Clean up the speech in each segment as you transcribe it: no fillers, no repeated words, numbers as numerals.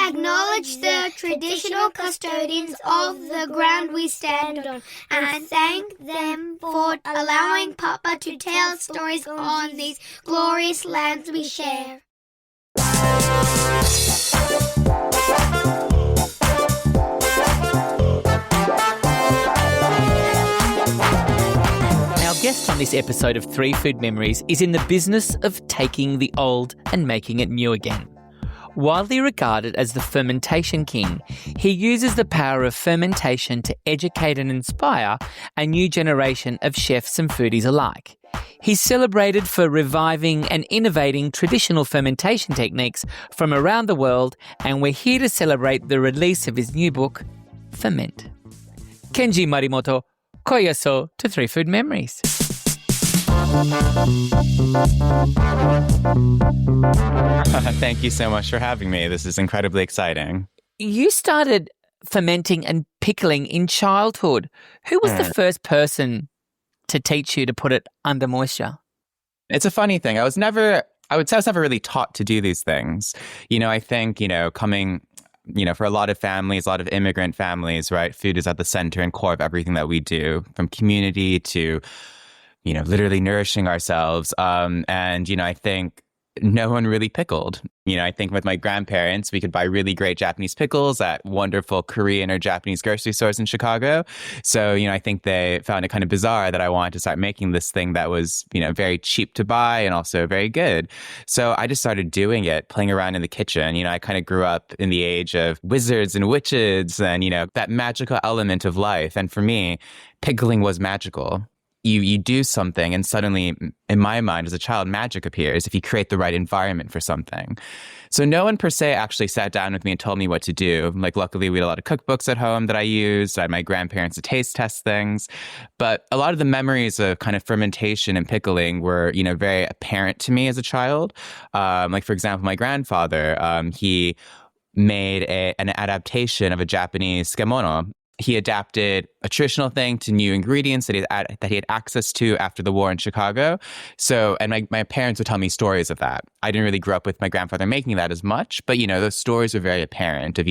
acknowledge the traditional custodians of the ground we stand on and thank them for allowing Papa to tell stories on these glorious lands we share. Our guest on this episode of 3 Food Memories is in the business of taking the old and making it new again. Widely regarded as the fermentation king, he uses the power of fermentation to educate and inspire a new generation of chefs and foodies alike. He's celebrated for reviving and innovating traditional fermentation techniques from around the world, and we're here to celebrate the release of his new book, Ferment. Kenji Morimoto, koyaso to 3 Food Memories. Thank you so much for having me. This is incredibly exciting. You started fermenting and pickling in childhood. Who was the first person to teach you to put it under moisture? It's a funny thing. I would say I was never really taught to do these things. I think, coming, for a lot of families, a lot of immigrant families, right? Food is at the center and core of everything that we do, from community to, literally nourishing ourselves. I think no one really pickled. I think with my grandparents, we could buy really great Japanese pickles at wonderful Korean or Japanese grocery stores in Chicago. So, I think they found it kind of bizarre that I wanted to start making this thing that was, very cheap to buy and also very good. So I just started doing it, playing around in the kitchen. I kind of grew up in the age of wizards and witches and, that magical element of life. And for me, pickling was magical. You do something and suddenly, in my mind as a child, magic appears if you create the right environment for something. So no one per se actually sat down with me and told me what to do. Luckily, we had a lot of cookbooks at home that I used. I had my grandparents to taste test things. But a lot of the memories of kind of fermentation and pickling were, very apparent to me as a child. For example, my grandfather, he made an adaptation of a Japanese tsukemono. He adapted a traditional thing to new ingredients that he had access to after the war in Chicago. So, and my parents would tell me stories of that. I didn't really grow up with my grandfather making that as much, but, those stories are very apparent of,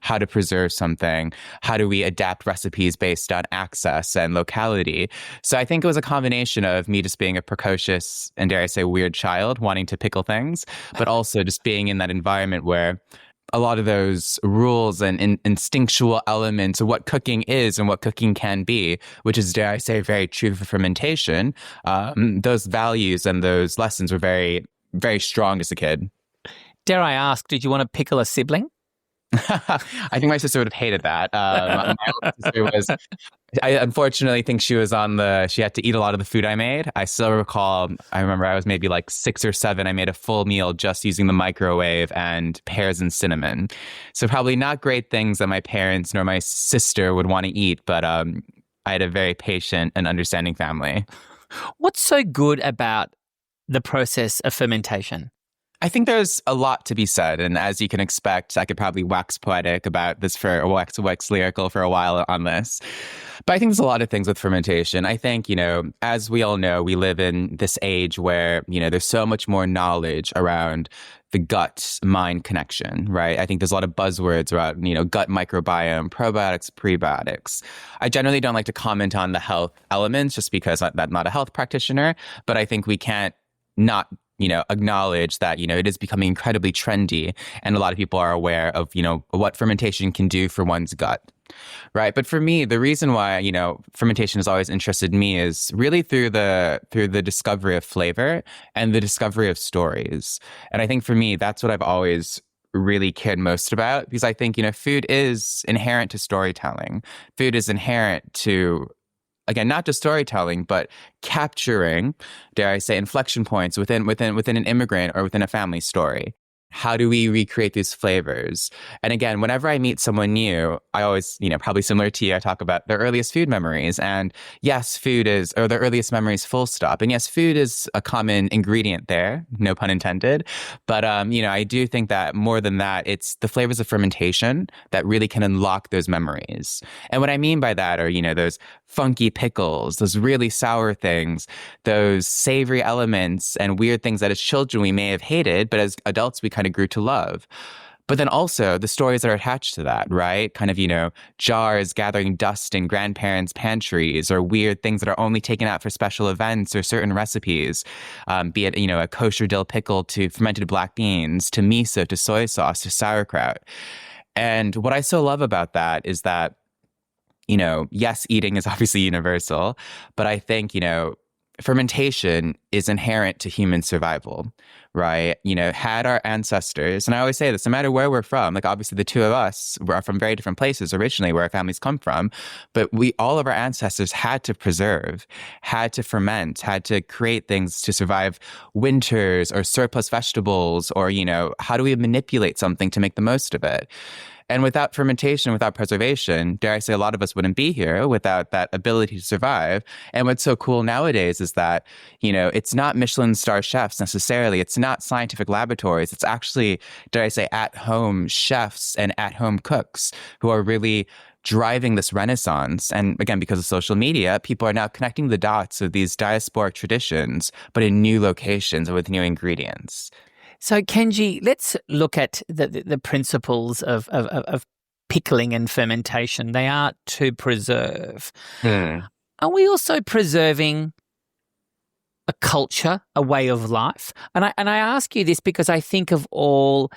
how to preserve something, how do we adapt recipes based on access and locality. So I think it was a combination of me just being a precocious and, dare I say, weird child wanting to pickle things, but also just being in that environment where a lot of those rules and instinctual elements of what cooking is and what cooking can be, which is, dare I say, very true for fermentation, those values and those lessons were very, very strong as a kid. Dare I ask, did you want to pickle a sibling? I think my sister would have hated that. My older sister I unfortunately think she had to eat a lot of the food I made. I still recall, I remember I was maybe 6 or 7. I made a full meal just using the microwave and pears and cinnamon. So probably not great things that my parents nor my sister would want to eat, but I had a very patient and understanding family. What's so good about the process of fermentation? I think there's a lot to be said. And as you can expect, I could probably wax poetic about this or wax lyrical for a while on this. But I think there's a lot of things with fermentation. I think, as we all know, we live in this age where, there's so much more knowledge around the gut-mind connection, right? I think there's a lot of buzzwords around, gut microbiome, probiotics, prebiotics. I generally don't like to comment on the health elements just because I'm not a health practitioner, but I think we can't not acknowledge that, it is becoming incredibly trendy and a lot of people are aware of, what fermentation can do for one's gut, right? But for me, the reason why, fermentation has always interested me is really through the discovery of flavor and the discovery of stories. And I think for me, that's what I've always really cared most about because I think, food is inherent to storytelling. Food is inherent to, again, not just storytelling, but capturing, dare I say, inflection points within an immigrant or within a family story. How do we recreate these flavors? And again, whenever I meet someone new, I always, probably similar to you, I talk about their earliest food memories. And yes, food is, or their earliest memories, full stop. And yes, food is a common ingredient there, no pun intended. But, I do think that more than that, it's the flavors of fermentation that really can unlock those memories. And what I mean by that are, those funky pickles, those really sour things, those savory elements and weird things that as children we may have hated, but as adults we kind of grew to love. But then also the stories that are attached to that, right? Kind of, jars gathering dust in grandparents' pantries, or weird things that are only taken out for special events or certain recipes, be it, a kosher dill pickle to fermented black beans, to miso, to soy sauce, to sauerkraut. And what I so love about that is that, yes, eating is obviously universal, but I think, fermentation is inherent to human survival, right? Had our ancestors, and I always say this, no matter where we're from, like obviously the two of us are from very different places originally where our families come from, but all of our ancestors had to preserve, had to ferment, had to create things to survive winters or surplus vegetables, or, how do we manipulate something to make the most of it? And without fermentation, without preservation, dare I say, a lot of us wouldn't be here without that ability to survive. And what's so cool nowadays is that, it's not Michelin star chefs necessarily. It's not scientific laboratories. It's actually, dare I say, at-home chefs and at-home cooks who are really driving this renaissance. And again, because of social media, people are now connecting the dots of these diasporic traditions, but in new locations and with new ingredients. So, Kenji, let's look at the principles of pickling and fermentation. They are to preserve. Are we also preserving a culture, a way of life? And I ask you this because I think of all,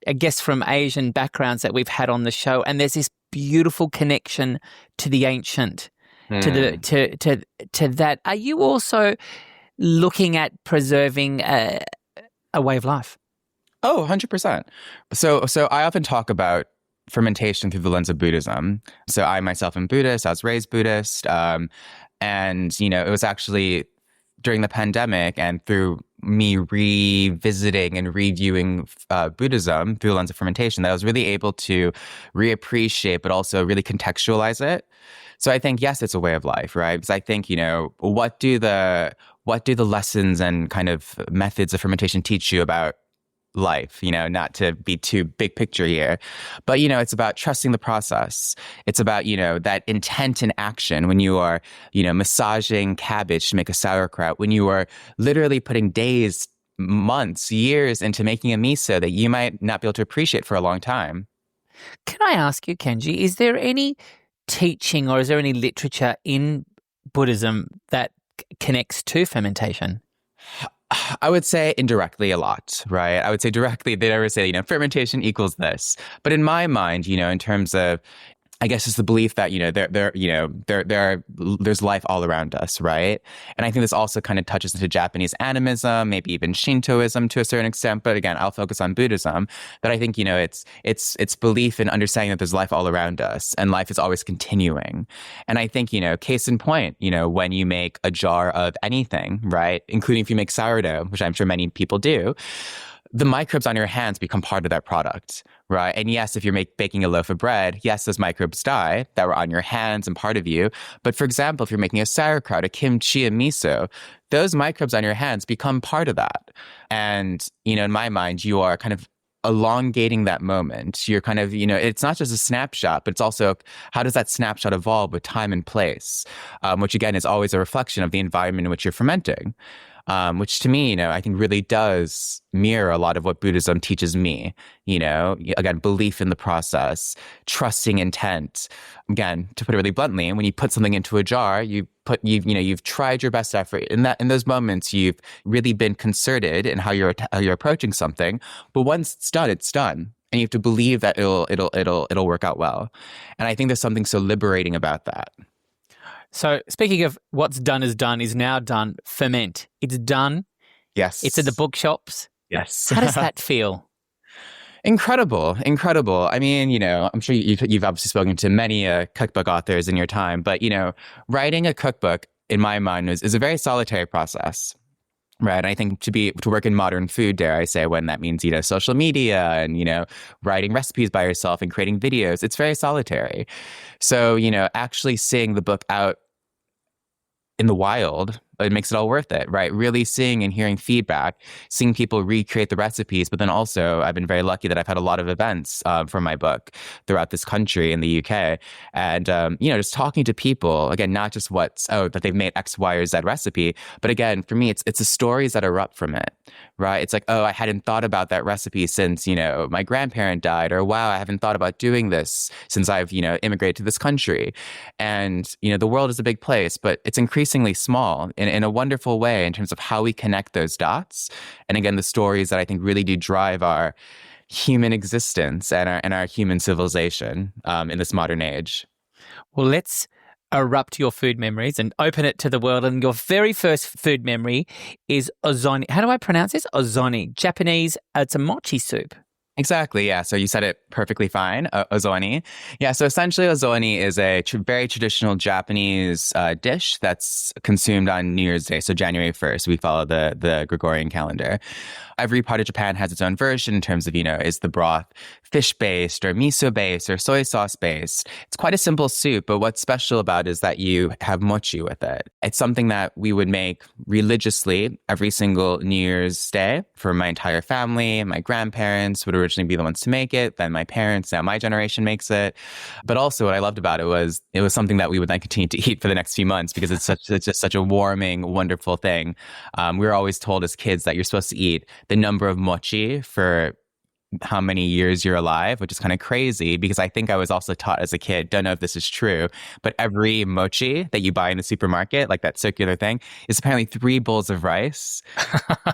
I guess, from Asian backgrounds that we've had on the show, and there's this beautiful connection to the ancient, to that. Are you also looking at preserving a way of life? Oh, 100%. So I often talk about fermentation through the lens of Buddhism. So I myself am Buddhist. I was raised Buddhist. And, it was actually during the pandemic and through me revisiting and reviewing Buddhism through the lens of fermentation that I was really able to reappreciate, but also really contextualize it. So I think, yes, it's a way of life, right? Because I think, what do the lessons and kind of methods of fermentation teach you about life? Not to be too big picture here, but, it's about trusting the process. It's about, that intent and action when you are, massaging cabbage to make a sauerkraut, when you are literally putting days, months, years into making a miso that you might not be able to appreciate for a long time. Can I ask you, Kenji, is there any teaching or is there any literature in Buddhism that connects to fermentation? I would say indirectly a lot, right? I would say directly, they never say, fermentation equals this. But in my mind, in terms of, I guess it's the belief that, there's life all around us, right? And I think this also kind of touches into Japanese animism, maybe even Shintoism to a certain extent. But again, I'll focus on Buddhism. That I think, it's belief in understanding that there's life all around us and life is always continuing. And I think, case in point, when you make a jar of anything, right? Including if you make sourdough, which I'm sure many people do, the microbes on your hands become part of that product, right? And yes, if you're baking a loaf of bread, yes, those microbes die that were on your hands and part of you. But for example, if you're making a sauerkraut, a kimchi, a miso, those microbes on your hands become part of that. And, in my mind, you are kind of elongating that moment. You're kind of, it's not just a snapshot, but it's also how does that snapshot evolve with time and place, which again is always a reflection of the environment in which you're fermenting. Which to me, I think really does mirror a lot of what Buddhism teaches me. Again, belief in the process, trusting intent. Again, to put it really bluntly, when you put something into a jar, you've tried your best effort. In those moments, you've really been concerted in how you're approaching something. But once it's done, it's done. And you have to believe that it'll work out well. And I think there's something so liberating about that. So speaking of what's done is now done, ferment. It's done. Yes. It's at the bookshops. Yes. How does that feel? Incredible. I mean, I'm sure you've obviously spoken to many cookbook authors in your time, but, writing a cookbook, in my mind, is a very solitary process. Right. And I think to work in modern food, dare I say, when that means, social media and, writing recipes by yourself and creating videos, it's very solitary. So, actually seeing the book out in the wild, it makes it all worth it, right? Really seeing and hearing feedback, seeing people recreate the recipes. But then also, I've been very lucky that I've had a lot of events for my book throughout this country in the UK. And, just talking to people, again, not just that they've made X, Y, or Z recipe. But again, for me, it's the stories that erupt from it, right? It's like, oh, I hadn't thought about that recipe since, my grandparent died, or wow, I haven't thought about doing this since I've, immigrated to this country. And, the world is a big place, but it's increasingly small in a wonderful way in terms of how we connect those dots. And again, the stories that I think really do drive our human existence and our human civilization in this modern age. Well, let's erupt your food memories and open it to the world. And your very first food memory is Ozoni. How do I pronounce this? Ozoni. Japanese, it's a mochi soup. Exactly, yeah. So you said it perfectly fine, ozoni. Yeah, so essentially ozoni is a very traditional Japanese dish that's consumed on New Year's Day, so January 1st. We follow the Gregorian calendar. Every part of Japan has its own version in terms of, is the broth fish-based or miso-based or soy sauce-based. It's quite a simple soup, but what's special about it is that you have mochi with it. It's something that we would make religiously every single New Year's Day for my entire family. My grandparents would originally be the ones to make it. Then my parents, now my generation makes it. But also what I loved about it was something that we would then continue to eat for the next few months because it's just such a warming, wonderful thing. We were always told as kids that you're supposed to eat the number of mochi for how many years you're alive, which is kind of crazy because I think I was also taught as a kid, don't know if this is true, but every mochi that you buy in the supermarket, like that circular thing, is apparently 3 bowls of rice.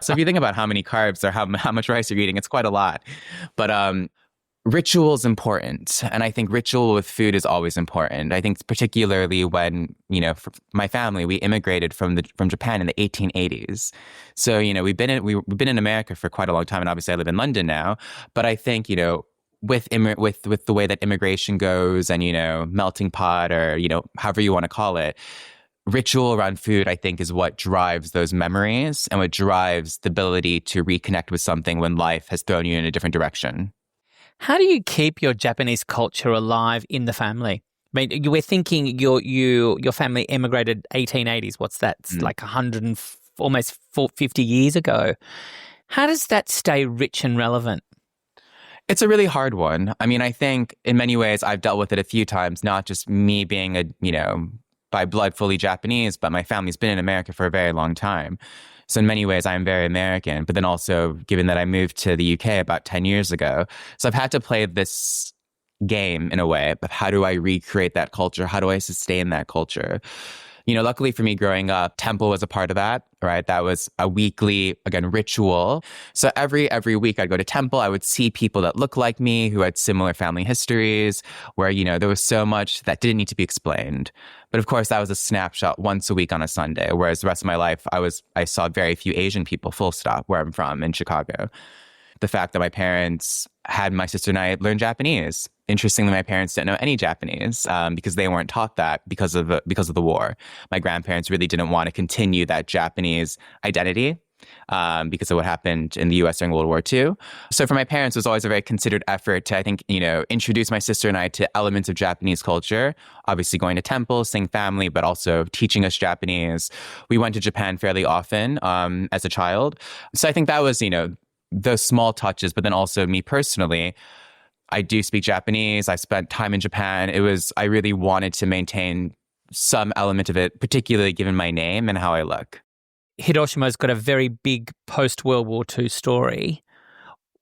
So if you think about how many carbs or how much rice you're eating, it's quite a lot. But ritual is important. And I think ritual with food is always important. I think particularly when, for my family, we immigrated from Japan in the 1880s. So, we've been in America for quite a long time. And obviously I live in London now. But I think, with the way that immigration goes and, melting pot or, however you want to call it, ritual around food, I think, is what drives those memories and what drives the ability to reconnect with something when life has thrown you in a different direction. How do you keep your Japanese culture alive in the family? I mean, we're thinking your family immigrated 1880s. What's that? It's like 100 and almost 50 years ago. How does that stay rich and relevant? It's a really hard one. I mean, I think in many ways I've dealt with it a few times, not just me being by blood fully Japanese, but my family's been in America for a very long time. So in many ways, I'm very American, but then also given that I moved to the UK about 10 years ago. So I've had to play this game in a way of how do I recreate that culture? How do I sustain that culture? Luckily for me growing up, temple was a part of that, right? That was a weekly, again, ritual. So every week I'd go to temple. I would see people that looked like me who had similar family histories where, there was so much that didn't need to be explained. But of course, that was a snapshot once a week on a Sunday, whereas the rest of my life, I saw very few Asian people, full stop, where I'm from in Chicago. The fact that my parents had my sister and I learn Japanese. Interestingly, my parents didn't know any Japanese because they weren't taught that because of the war. My grandparents really didn't want to continue that Japanese identity because of what happened in the U.S. during World War II. So for my parents, it was always a very considered effort to, I think, introduce my sister and I to elements of Japanese culture, obviously going to temples, seeing family, but also teaching us Japanese. We went to Japan fairly often as a child. So I think that was, those small touches, but then also me personally, I do speak Japanese. I spent time in Japan. I really wanted to maintain some element of it, particularly given my name and how I look. Hiroshima's got a very big post-World War II story.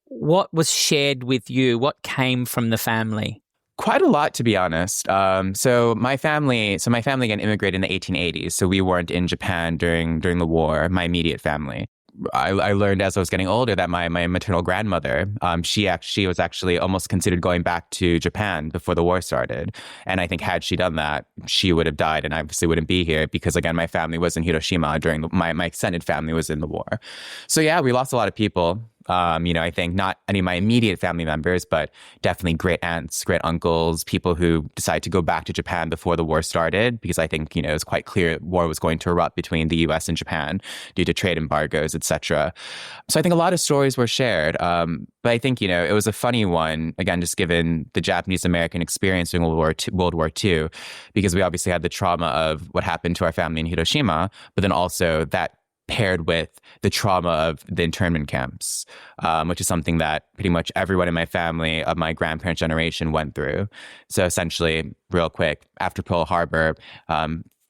What was shared with you? What came from the family? Quite a lot, to be honest. So my family again immigrated in the 1880s. So we weren't in Japan during the war, my immediate family. I learned as I was getting older that my maternal grandmother, she was actually almost considered going back to Japan before the war started. And I think had she done that, she would have died and obviously wouldn't be here because, again, my family was in Hiroshima during my extended family was in the war. So yeah, we lost a lot of people. I think not any of my immediate family members, but definitely great aunts, great uncles, people who decided to go back to Japan before the war started, because I think, it was quite clear war was going to erupt between the US and Japan due to trade embargoes, etc. So I think a lot of stories were shared. But I think, it was a funny one, again, just given the Japanese-American experience during World War II, because we obviously had the trauma of what happened to our family in Hiroshima, but then also that paired with the trauma of the internment camps, which is something that pretty much everyone in my family of my grandparents' generation went through. So essentially, real quick, after Pearl Harbor,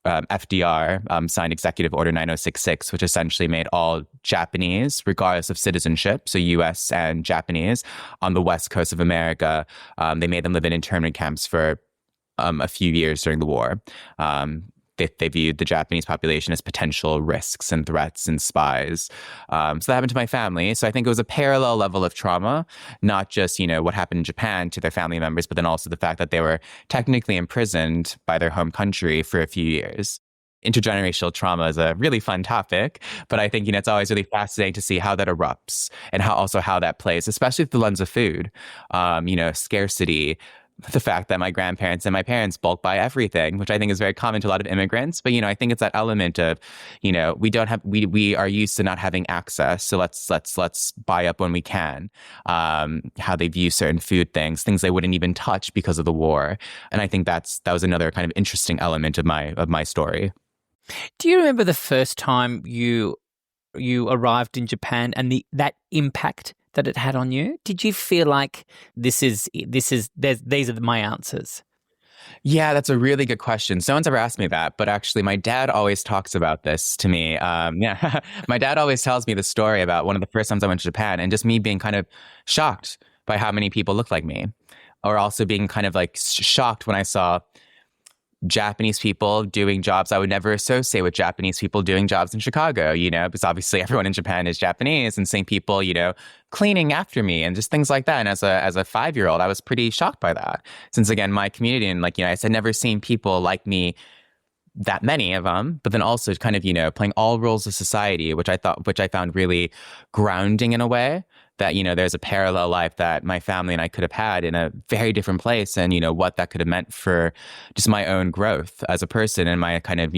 FDR signed Executive Order 9066, which essentially made all Japanese, regardless of citizenship, so U.S. and Japanese, on the west coast of America, they made them live in internment camps for a few years during the war. They viewed the Japanese population as potential risks and threats and spies. So that happened to my family. So I think it was a parallel level of trauma, not just, what happened in Japan to their family members, but then also the fact that they were technically imprisoned by their home country for a few years. Intergenerational trauma is a really fun topic, but I think, it's always really fascinating to see how that erupts and how that plays, especially through the lens of food, scarcity, the fact that my grandparents and my parents bulk buy everything, which I think is very common to a lot of immigrants. But, I think it's that element of, we are used to not having access. So let's buy up when we can. How they view certain food things they wouldn't even touch because of the war. And I think that was another kind of interesting element of my story. Do you remember the first time you arrived in Japan and that impact that it had on you? Did you feel like these are my answers? Yeah, that's a really good question. No one's ever asked me that, but actually my dad always talks about this to me. My dad always tells me the story about one of the first times I went to Japan and just me being kind of shocked by how many people looked like me, or also being kind of like shocked when I saw Japanese people doing jobs I would never associate with Japanese people doing jobs in Chicago, because obviously everyone in Japan is Japanese, and seeing people, cleaning after me and just things like that. And as a 5-year-old, I was pretty shocked by that. Since again, my community and I said, never seen people like me, that many of them, but then also kind of, playing all roles of society, which I found really grounding in a way. That, there's a parallel life that my family and I could have had in a very different place, and, what that could have meant for just my own growth as a person and my kind of,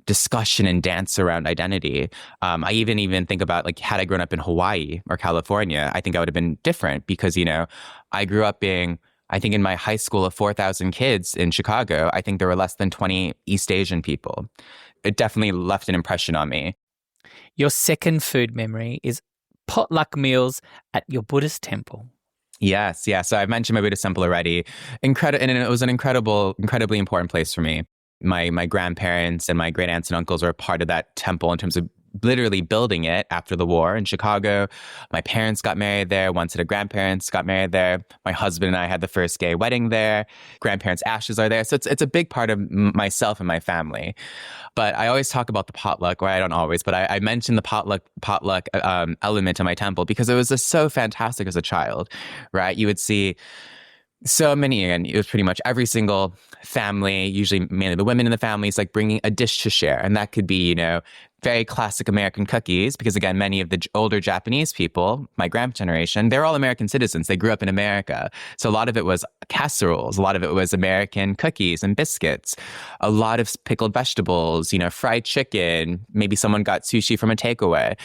discussion and dance around identity. I even think about had I grown up in Hawaii or California, I think I would have been different because, I grew up being, I think in my high school of 4,000 kids in Chicago, I think there were less than 20 East Asian people. It definitely left an impression on me. Your second food memory is potluck meals at your Buddhist temple. Yes. So I've mentioned my Buddhist temple already. And it was an incredibly important place for me. My grandparents and my great aunts and uncles were a part of that temple in terms of literally building it after the war in Chicago. My parents got married there. One set of grandparents got married there. My husband and I had the first gay wedding there. Grandparents' ashes are there. So it's a big part of myself and my family. But I always talk about the potluck, or I don't always, but I mentioned the potluck element of my temple because it was just so fantastic as a child, right? You would see so many, and it was pretty much every single family, usually mainly the women in the families, bringing a dish to share. And that could be, very classic American cookies, because again, many of the older Japanese people, my grandpa generation, they're all American citizens. They grew up in America. So a lot of it was casseroles. A lot of it was American cookies and biscuits. A lot of pickled vegetables, fried chicken. Maybe someone got sushi from a takeaway.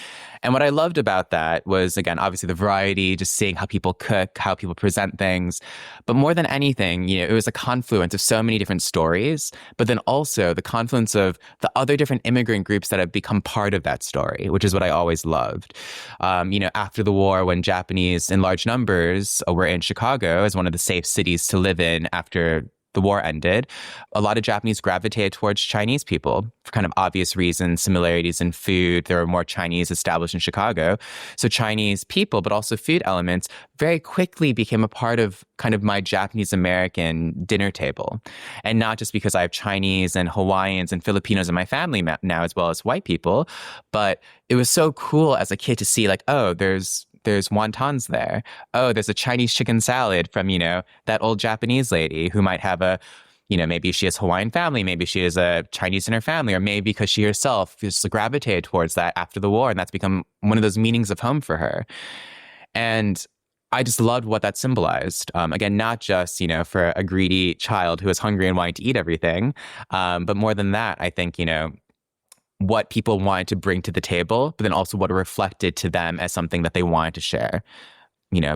And what I loved about that was, again, obviously the variety, just seeing how people cook, how people present things. But more than anything, it was a confluence of so many different stories, but then also the confluence of the other different immigrant groups that have become part of that story, which is what I always loved. After the war, when Japanese in large numbers were in Chicago as one of the safe cities to live in after the war ended, a lot of Japanese gravitated towards Chinese people for kind of obvious reasons, similarities in food. There were more Chinese established in Chicago. So Chinese people, but also food elements, very quickly became a part of kind of my Japanese American dinner table. And not just because I have Chinese and Hawaiians and Filipinos in my family now, as well as white people, but it was so cool as a kid to see there's wontons there. Oh, there's a Chinese chicken salad from, that old Japanese lady who might have maybe she has Hawaiian family, maybe she has a Chinese in her family, or maybe because she herself just gravitated towards that after the war, and that's become one of those meanings of home for her. And I just loved what that symbolized. Again, not just, for a greedy child who is hungry and wanting to eat everything, but more than that, I think, what people wanted to bring to the table, but then also what it reflected to them as something that they wanted to share.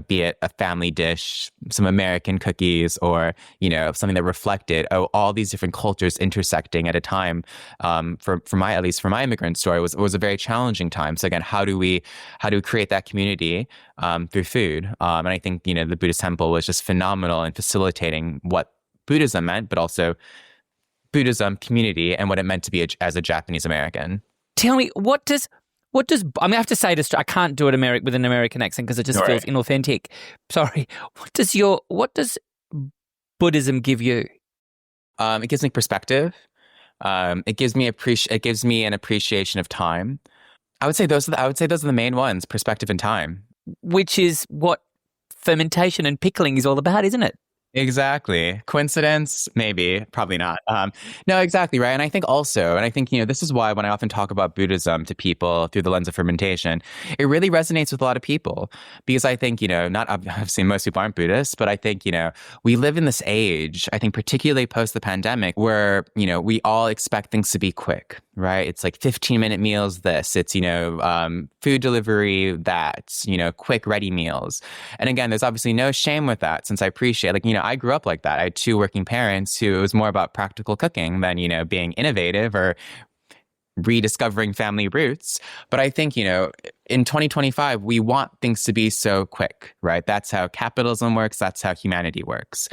Be it a family dish, some American cookies, or, something that reflected, all these different cultures intersecting at a time. At least for my immigrant story, was a very challenging time. So again, how do we create that community through food? And I think, the Buddhist temple was just phenomenal in facilitating what Buddhism meant, but also Buddhism community and what it meant to be as a Japanese American. Tell me, what does I have to say this, I can't do it with an American accent because it just feels inauthentic. Sorry. What does Buddhism give you? It gives me perspective. It gives me an appreciation of time. I would say those are the main ones, perspective and time. Which is what fermentation and pickling is all about, isn't it? Exactly. Coincidence? Maybe. Probably not. No, exactly, right? And I think this is why when I often talk about Buddhism to people through the lens of fermentation, it really resonates with a lot of people. Because I think, not obviously most people aren't Buddhists, but I think, we live in this age, I think particularly post the pandemic, where, we all expect things to be quick, right? It's like 15-minute meals, this. It's, food delivery, that, quick, ready meals. And again, there's obviously no shame with that, since I appreciate, I grew up like that. I had two working parents who it was more about practical cooking than, being innovative or rediscovering family roots. But I think, in 2025, we want things to be so quick, right? That's how capitalism works. That's how humanity works.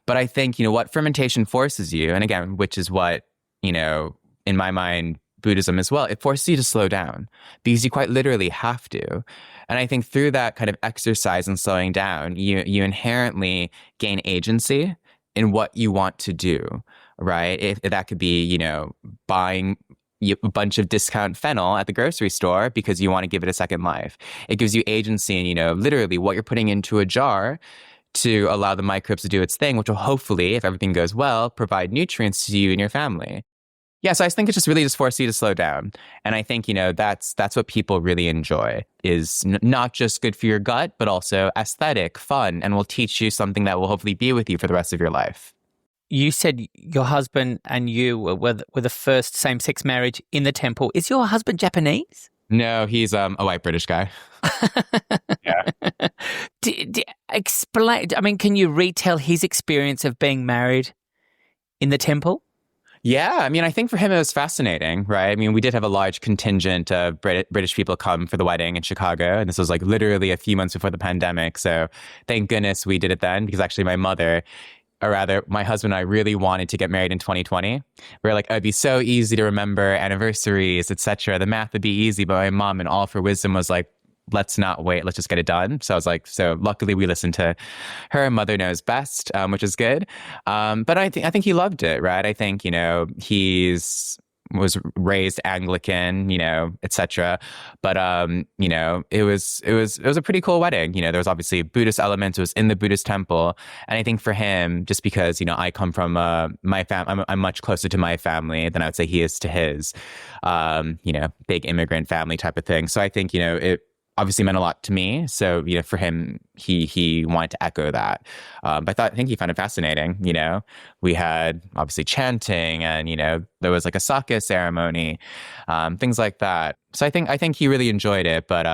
But I think, what fermentation forces you, and again, which is what, in my mind, Buddhism as well, it forces you to slow down because you quite literally have to. And I think through that kind of exercise and slowing down, you inherently gain agency in what you want to do, right? If that could be, buying a bunch of discount fennel at the grocery store because you want to give it a second life. It gives you agency in, literally what you're putting into a jar to allow the microbes to do its thing, which will hopefully, if everything goes well, provide nutrients to you and your family. Yeah, so I think it just forces you to slow down. And I think, that's what people really enjoy is not just good for your gut, but also aesthetic, fun, and will teach you something that will hopefully be with you for the rest of your life. You said your husband and you were the first same-sex marriage in the temple. Is your husband Japanese? No, he's a white British guy. Yeah. Explain, can you retell his experience of being married in the temple? Yeah, I think for him it was fascinating, right? We did have a large contingent of British people come for the wedding in Chicago, and this was like literally a few months before the pandemic. So thank goodness we did it then, because actually my mother, or rather my husband and I, really wanted to get married in 2020. We were like, it'd be so easy to remember anniversaries, etc. The math would be easy, but my mom, in all of her wisdom, was like, let's not wait. Let's just get it done. So I was like, luckily we listened to her. Mother knows best, which is good. But I think he loved it, right? I think, was raised Anglican, etc. But, it was a pretty cool wedding. There was obviously Buddhist elements. It was in the Buddhist temple. And I think for him, just because, I come from my family, I'm much closer to my family than I would say he is to his, big immigrant family type of thing. So I think, it obviously meant a lot to me. So, for him, he wanted to echo that. But I think he found it fascinating. We had obviously chanting and, there was like a sake ceremony, things like that. So I think he really enjoyed it, but,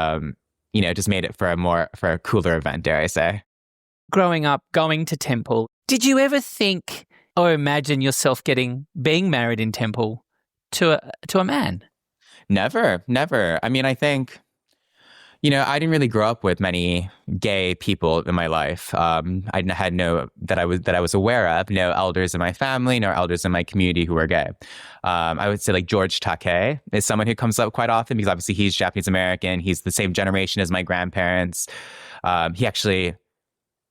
just made it for a cooler event, dare I say. Growing up, going to temple, did you ever think or imagine yourself being married in temple to a man? Never. I think, I didn't really grow up with many gay people in my life. I had that I was aware of, no elders in my family, no elders in my community who were gay. I would say like George Takei is someone who comes up quite often because obviously he's Japanese American. He's the same generation as my grandparents. He actually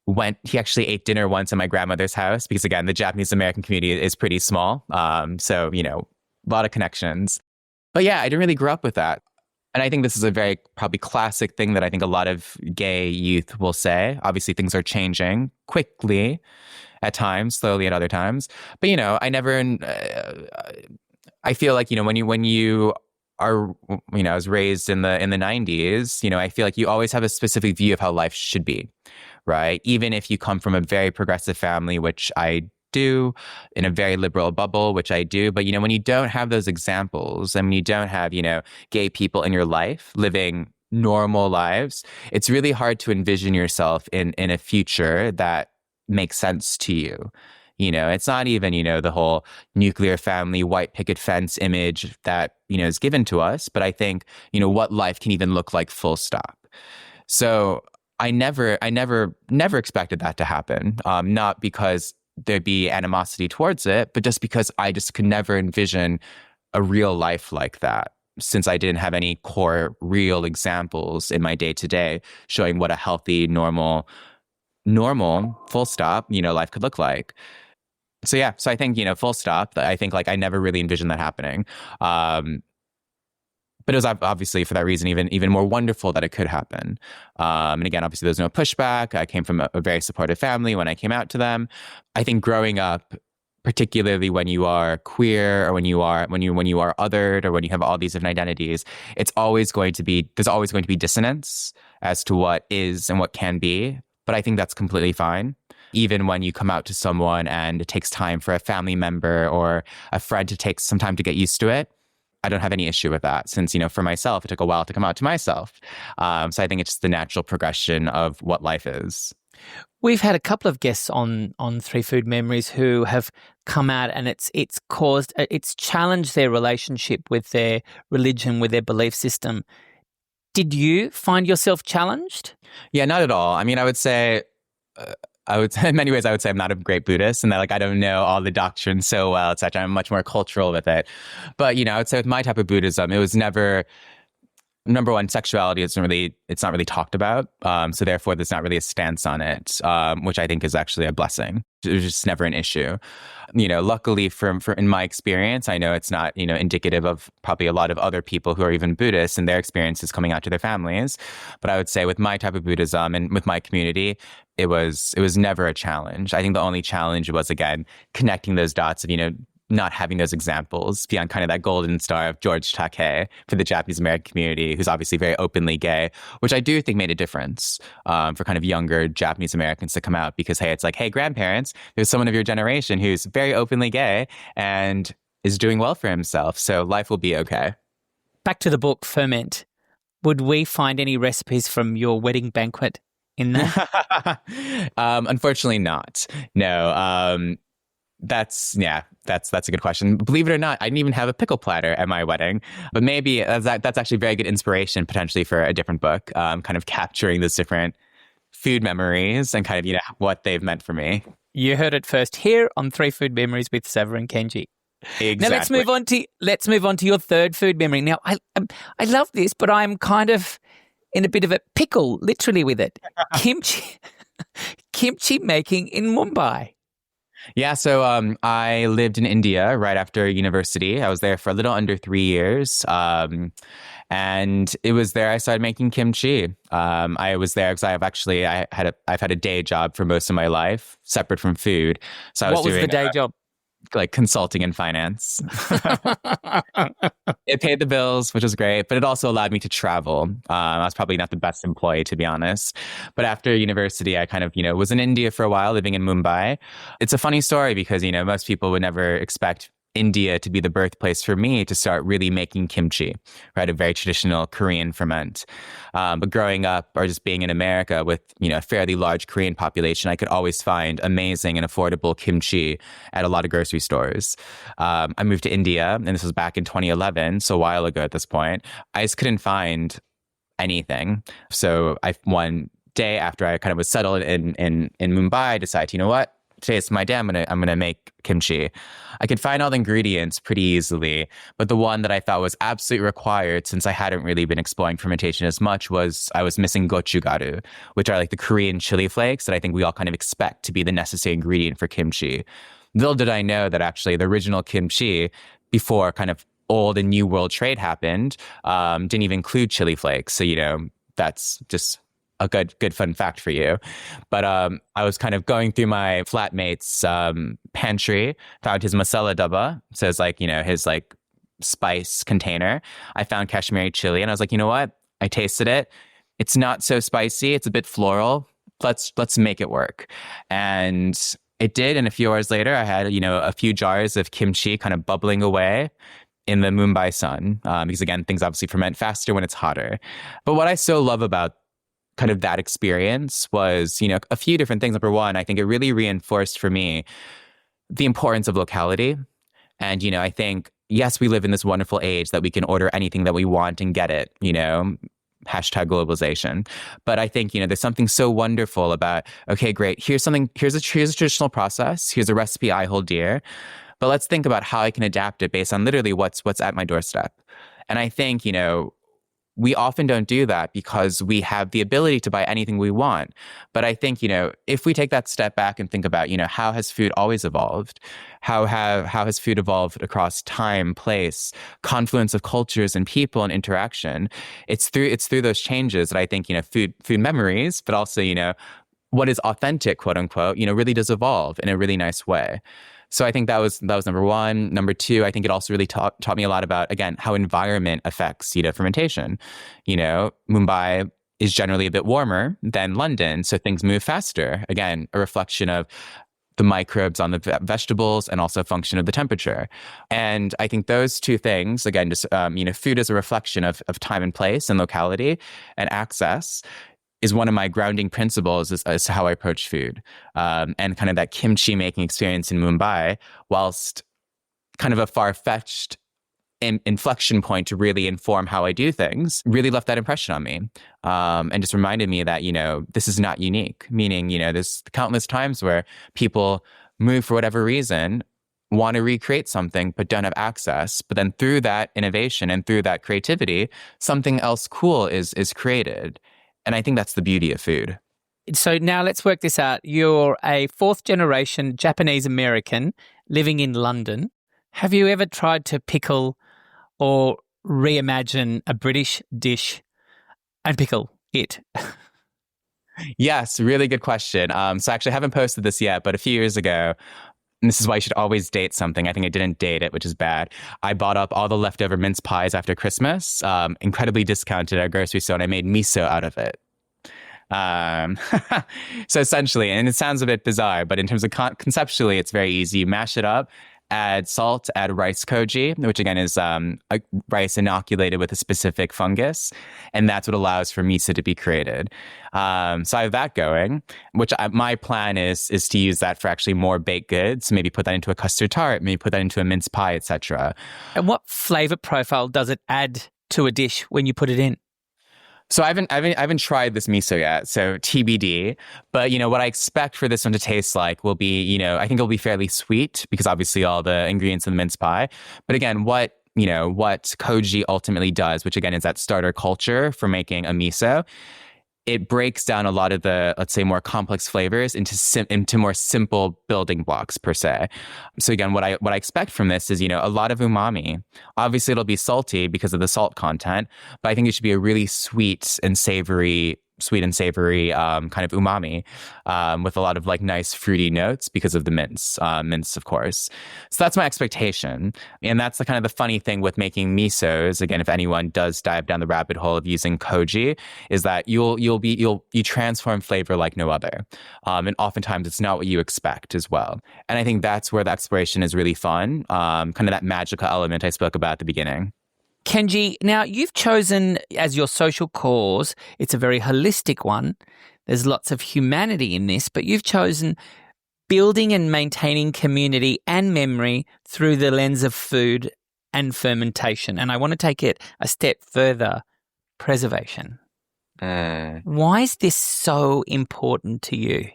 ate dinner once in my grandmother's house because, again, the Japanese American community is pretty small. So, a lot of connections. But yeah, I didn't really grow up with that. And I think this is a very probably classic thing that I think a lot of gay youth will say. Obviously, things are changing quickly at times, slowly at other times. But, I never, I feel like, when you are, I was raised in the 90s, I feel like you always have a specific view of how life should be, right? Even if you come from a very progressive family, which I do, in a very liberal bubble, which I do. But, when you don't have those examples and when you don't have, gay people in your life living normal lives, it's really hard to envision yourself in a future that makes sense to you. It's not even, the whole nuclear family, white picket fence image that, is given to us. But I think, what life can even look like, full stop. So I never expected that to happen. Not because there'd be animosity towards it, but just because I just could never envision a real life like that, since I didn't have any core real examples in my day-to-day showing what a healthy, normal, full stop, life could look like. So yeah, so I think, full stop, I think like I never really envisioned that happening. But it was obviously for that reason even more wonderful that it could happen. And again, obviously there's no pushback. I came from a very supportive family when I came out to them. I think growing up, particularly when you are queer or when you are othered or when you have all these different identities, there's always going to be dissonance as to what is and what can be. But I think that's completely fine. Even when you come out to someone and it takes time for a family member or a friend to take some time to get used to it, I don't have any issue with that, since, for myself, it took a while to come out to myself. So I think it's just the natural progression of what life is. We've had a couple of guests on Three Food Memories who have come out, and it's challenged their relationship with their religion, with their belief system. Did you find yourself challenged? Yeah, not at all. I mean, I would say in many ways, I would say I'm not a great Buddhist and that I don't know all the doctrines so well, etc. I'm much more cultural with it. But, I would say with my type of Buddhism, it was never, number one, sexuality it's not really talked about. So therefore, there's not really a stance on it, which I think is actually a blessing. It was just never an issue. Luckily in my experience, I know it's not, indicative of probably a lot of other people who are even Buddhists and their experiences coming out to their families. But I would say with my type of Buddhism and with my community, it was never a challenge. I think the only challenge was, again, connecting those dots of, not having those examples beyond kind of that golden star of George Takei for the Japanese American community, who's obviously very openly gay, which I do think made a difference for kind of younger Japanese Americans to come out, because, hey, it's like, hey, grandparents, there's someone of your generation who's very openly gay and is doing well for himself. So life will be okay. Back to the book, Ferment. Would we find any recipes from your wedding banquet in there? Unfortunately not. No. That's a good question. Believe it or not, I didn't even have a pickle platter at my wedding, but maybe that's actually very good inspiration potentially for a different book, kind of capturing those different food memories and kind of, what they've meant for me. You heard it first here on Three Food Memories with Sava and Kenji. Exactly. Now let's move on to your third food memory. Now I love this, but I'm kind of in a bit of a pickle, literally, with it. Kimchi making in Mumbai. Yeah, so I lived in India right after university. I was there for a little under 3 years. And it was there I started making kimchi. I was there because I've had a day job for most of my life, separate from food. So What was the day job? Like consulting in finance. It paid the bills, which was great, but it also allowed me to travel. I was probably not the best employee, to be honest. But after university, I kind of, was in India for a while, living in Mumbai. It's a funny story because, most people would never expect India to be the birthplace for me to start really making kimchi, right? A very traditional Korean ferment. But growing up or just being in America with, a fairly large Korean population, I could always find amazing and affordable kimchi at a lot of grocery stores. I moved to India, and this was back in 2011, so a while ago at this point. I just couldn't find anything. So one day after I kind of was settled in Mumbai, I decided, you know what? Today it's my day. I'm gonna make kimchi. I could find all the ingredients pretty easily, but the one that I thought was absolutely required, since I hadn't really been exploring fermentation as much, was I was missing gochugaru, which are like the Korean chili flakes that I think we all kind of expect to be the necessary ingredient for kimchi. Little did I know that actually the original kimchi, before kind of old and new world trade happened, didn't even include chili flakes. So that's just a good fun fact for you. But I was kind of going through my flatmate's pantry, found his masala daba. So it's like, his like spice container. I found Kashmiri chili and I was like, you know what? I tasted it. It's not so spicy. It's a bit floral. Let's make it work. And it did. And a few hours later, I had, a few jars of kimchi kind of bubbling away in the Mumbai sun. Because again, things obviously ferment faster when it's hotter. But what I so love about kind of that experience was, a few different things. Number one, I think it really reinforced for me the importance of locality. And, I think, yes, we live in this wonderful age that we can order anything that we want and get it, hashtag globalization. But I think, there's something so wonderful about, okay, great. Here's a traditional process. Here's a recipe I hold dear. But let's think about how I can adapt it based on literally what's at my doorstep. And I think, we often don't do that because we have the ability to buy anything we want. But I think, if we take that step back and think about, how has food always evolved? How has food evolved across time, place, confluence of cultures and people and interaction? It's through those changes that I think, food memories, but also, what is authentic, quote unquote, really does evolve in a really nice way. So I think that was number one. Number two, I think it also really taught me a lot about, again, how environment affects fermentation. Mumbai is generally a bit warmer than London, so things move faster. Again, a reflection of the microbes on the vegetables and also a function of the temperature. And I think those two things, again, just, food is a reflection of time and place and locality and access, is one of my grounding principles as to how I approach food. And kind of that kimchi making experience in Mumbai, whilst kind of a far-fetched inflection point to really inform how I do things, really left that impression on me. And just reminded me that, this is not unique. Meaning, there's countless times where people move for whatever reason, want to recreate something, but don't have access. But then through that innovation and through that creativity, something else cool is created. And I think that's the beauty of food. So now let's work this out. You're a fourth generation Japanese American living in London. Have you ever tried to pickle or reimagine a British dish and pickle it? Yes, really good question. So actually I haven't posted this yet, but a few years ago, and this is why you should always date something. I think I didn't date it, which is bad. I bought up all the leftover mince pies after Christmas, incredibly discounted at a grocery store, and I made miso out of it. So essentially, and it sounds a bit bizarre, but in terms of conceptually, it's very easy. You mash it up, add salt, add rice koji, which again is rice inoculated with a specific fungus. And that's what allows for miso to be created. So I have that going, which my plan is to use that for actually more baked goods. Maybe put that into a custard tart, maybe put that into a mince pie, etc. And what flavor profile does it add to a dish when you put it in? So I haven't tried this miso yet, so TBD. But what I expect for this one to taste like will be, I think it'll be fairly sweet because obviously all the ingredients in the mince pie. But again, what koji ultimately does, which again is that starter culture for making a miso, it breaks down a lot of the, let's say, more complex flavors into more simple building blocks per se. So again, what I expect from this is, a lot of umami. Obviously, it'll be salty because of the salt content, but I think it should be a really sweet and savory kind of umami with a lot of nice fruity notes because of the mince, of course. So that's my expectation. And that's the kind of the funny thing with making misos. Again, if anyone does dive down the rabbit hole of using koji, is that you transform flavor like no other. And oftentimes it's not what you expect as well. And I think that's where the exploration is really fun. Kind of that magical element I spoke about at the beginning. Kenji, now you've chosen as your social cause, it's a very holistic one. There's lots of humanity in this, but you've chosen building and maintaining community and memory through the lens of food and fermentation. And I want to take it a step further, preservation. Why is this so important to you?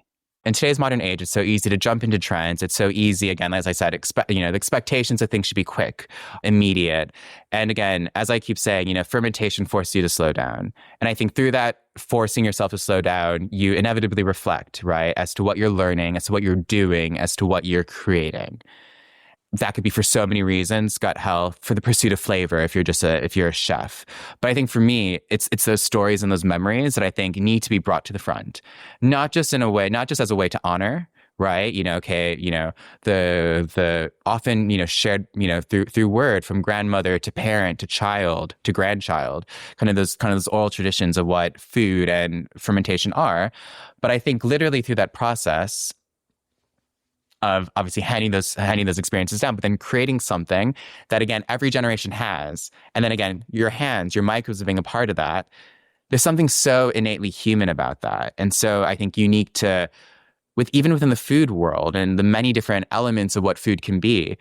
In today's modern age, it's so easy to jump into trends. It's so easy, again, as I said, the expectations of things should be quick, immediate. And again, as I keep saying, fermentation forces you to slow down. And I think through that forcing yourself to slow down, you inevitably reflect, right, as to what you're learning, as to what you're doing, as to what you're creating. That could be for so many reasons, gut health, for the pursuit of flavor, if you're a chef. But I think for me, it's those stories and those memories that I think need to be brought to the front. Not just as a way to honor, right? The often, shared, through word from grandmother to parent to child to grandchild, kind of those oral traditions of what food and fermentation are. But I think literally through that process of obviously handing those experiences down, but then creating something that, again, every generation has. And then again, your hands, your microbes being a part of that. There's something so innately human about that. And so I think unique to, even within the food world and the many different elements of what food can be,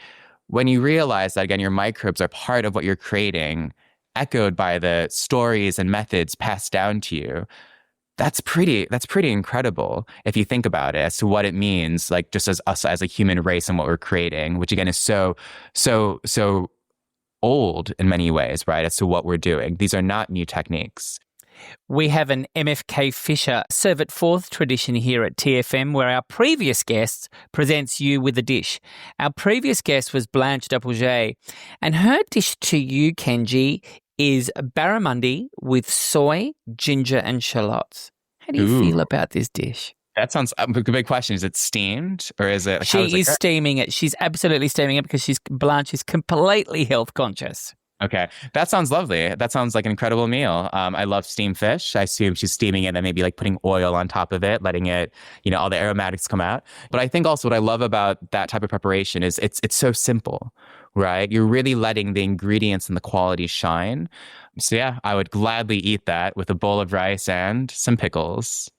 when you realize that, again, your microbes are part of what you're creating, echoed by the stories and methods passed down to you, that's pretty incredible if you think about it as to what it means, like just as us as a human race and what we're creating, which again is so old in many ways, right? As to what we're doing. These are not new techniques. We have an MFK Fisher Serve It Forth tradition here at TFM where our previous guest presents you with a dish. Our previous guest was Blanche Dupouget, and her dish to you, Kenji, is barramundi with soy, ginger and shallots. How do you feel about this dish? That sounds a big question. Is it steamed or is it? She is steaming it. She's absolutely steaming it because Blanche is completely health conscious. Okay. That sounds lovely. That sounds like an incredible meal. I love steamed fish. I assume she's steaming it and then maybe like putting oil on top of it, letting it, all the aromatics come out. But I think also what I love about that type of preparation is it's so simple, right? You're really letting the ingredients and the quality shine. So yeah, I would gladly eat that with a bowl of rice and some pickles.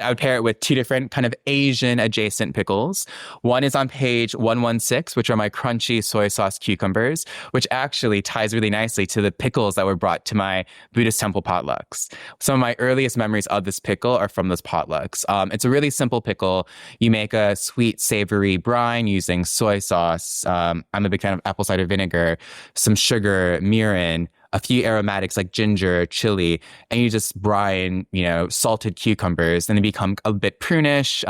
I would pair it with two different kind of Asian adjacent pickles. One is on page 116, which are my crunchy soy sauce cucumbers, which actually ties really nicely to the pickles that were brought to my Buddhist temple potlucks. Some of my earliest memories of this pickle are from those potlucks. It's a really simple pickle. You make a sweet, savory brine using soy sauce. I'm a big fan of apple cider vinegar, some sugar, mirin, a few aromatics like ginger, chili, and you just brine, salted cucumbers, and they become a bit prunish.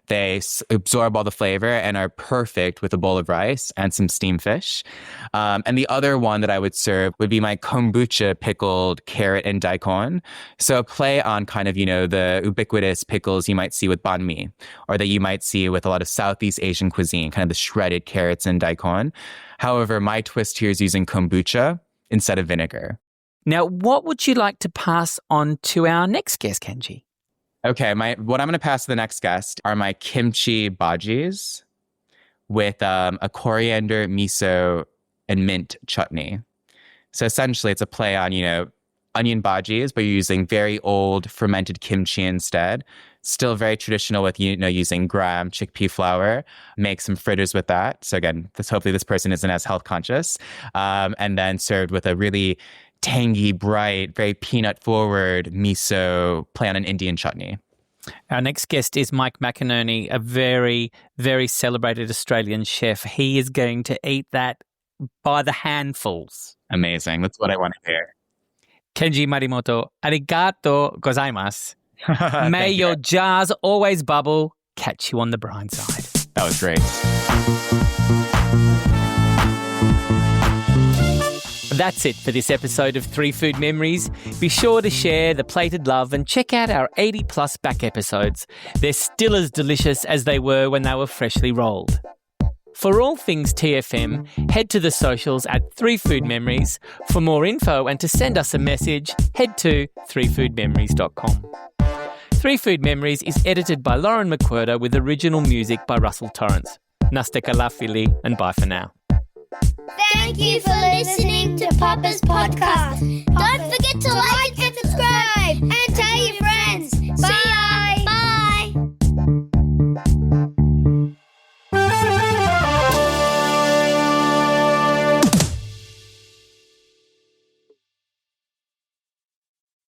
They absorb all the flavor and are perfect with a bowl of rice and some steamed fish. And the other one that I would serve would be my kombucha pickled carrot and daikon. So a play on kind of, the ubiquitous pickles you might see with banh mi, or that you might see with a lot of Southeast Asian cuisine, kind of the shredded carrots and daikon. However, my twist here is using kombucha instead of vinegar. Now, what would you like to pass on to our next guest, Kenji? Okay, what I'm going to pass to the next guest are my kimchi bhajis with a coriander, miso, and mint chutney. So essentially, it's a play on, onion bhajis, but you're using very old fermented kimchi instead. Still very traditional with, using gram chickpea flour. Make some fritters with that. So again, hopefully this person isn't as health conscious. And then served with a really tangy, bright, very peanut forward miso play on an Indian chutney. Our next guest is Mike McInerney, a very, very celebrated Australian chef. He is going to eat that by the handfuls. Amazing. That's what I want to hear. Kenji Morimoto, arigato gozaimasu. May your jars always bubble. Catch you on the brine side. That was great. That's it for this episode of 3 Food Memories. Be sure to share the plated love and check out our 80+ back episodes. They're still as delicious as they were when they were freshly rolled. For all things TFM, head to the socials at 3 Food Memories. For more info and to send us a message, head to 3foodmemories.com. 3 Food Memories is edited by Lauren McWhirter with original music by Russell Torrance. Nasta kalafili and bye for now. Thank you for listening to Papa's podcast.